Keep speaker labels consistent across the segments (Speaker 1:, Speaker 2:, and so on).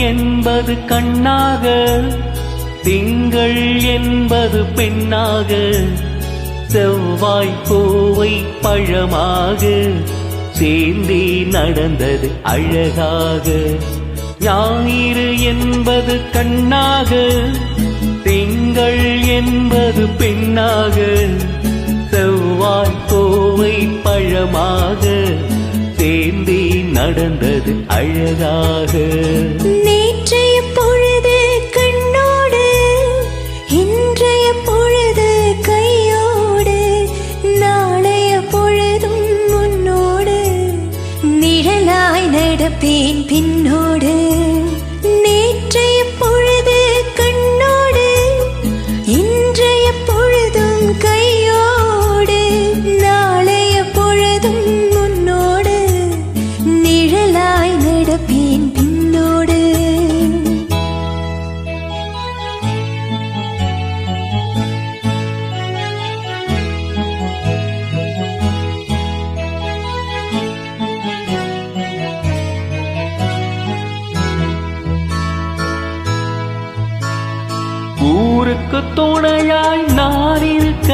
Speaker 1: என்பது கண்ணாக, திங்கள் என்பது பெண்ணாக, செவ்வாய் கோவை பழமாக சேர்ந்தே நடந்தது அழகாக. ஞாயிறு என்பது கண்ணாக, திங்கள் என்பது பெண்ணாக, செவ்வாய் கோவை பழமாக சேர்ந்தே நடந்தது அழகாக.
Speaker 2: நேற்றைய பொழுது கண்ணோடு, இன்றைய பொழுது கையோடு, நாளைய பொழுதும் முன்னோடு, நிழலாய் நடப்பேன் பின்னோடு. நேற்றைய பொழுது கண்ணோடு, இன்றைய பொழுதும் கையோடு, நாளைய பொழுதும் முன்னோடு, நிழலாய் நடப்பேன் பின்னோடு.
Speaker 1: ஊருக்கு துணையாய் நான் இருக்க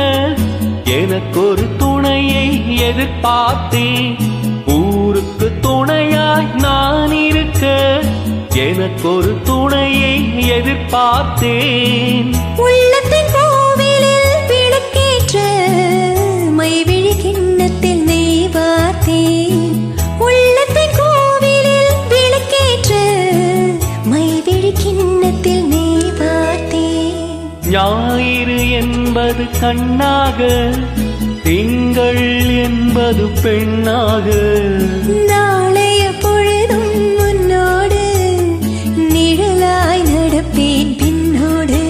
Speaker 1: எனக்கொரு துணையை எதிர்பார்த்தேன். ஊருக்கு துணையாய் நான் இருக்க எனக்கொரு துணையை எதிர்பார்த்தேன்.
Speaker 2: உள்ளத்தின் கோவிலில் விளக்கேற்ற மைவிழி கிண்ணத்தில் நெய் வார்த்தேன். உள்ளத்தின் கோவிலில் விளக்கேற்ற மைவிழி கிண்ணத்தில் நெய் வார்த்தேன்.
Speaker 1: ஞாயிறு என்பது கண்ணாக, திங்கள் என்பது பெண்ணாக,
Speaker 2: நாளைய பொழுதும் முன்னோடு, நிழலாய் நடப்பேன் பின்னோடு.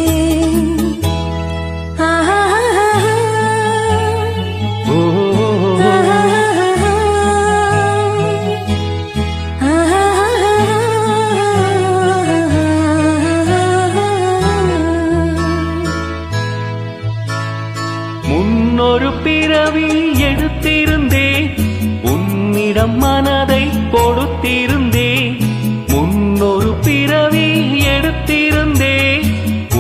Speaker 1: ஓ முன்னொரு பிறவி எடுத்திருந்தேன், உன்னிடம் மனதை கொடுத்திருந்தேன். முன்னொரு பிறவி எடுத்திருந்தேன்,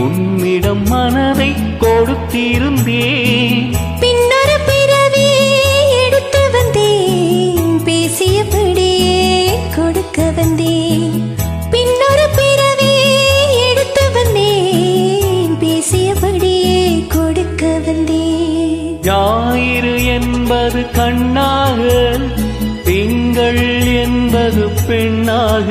Speaker 1: உன்னிடம் மனதை கொடுத்திருந்தேன்.
Speaker 2: பின்னொரு பிறவி எடுத்து வந்தேன், பேசியபடியே கொடுக்க வந்தேன். பின்னொரு பிறவி எடுத்து வந்தேன், பேசியபடியே கொடுக்க வந்தேன்.
Speaker 1: ஞாயிறு என்பது கண்ணாக, திங்கள் என்பது பெண்ணாக,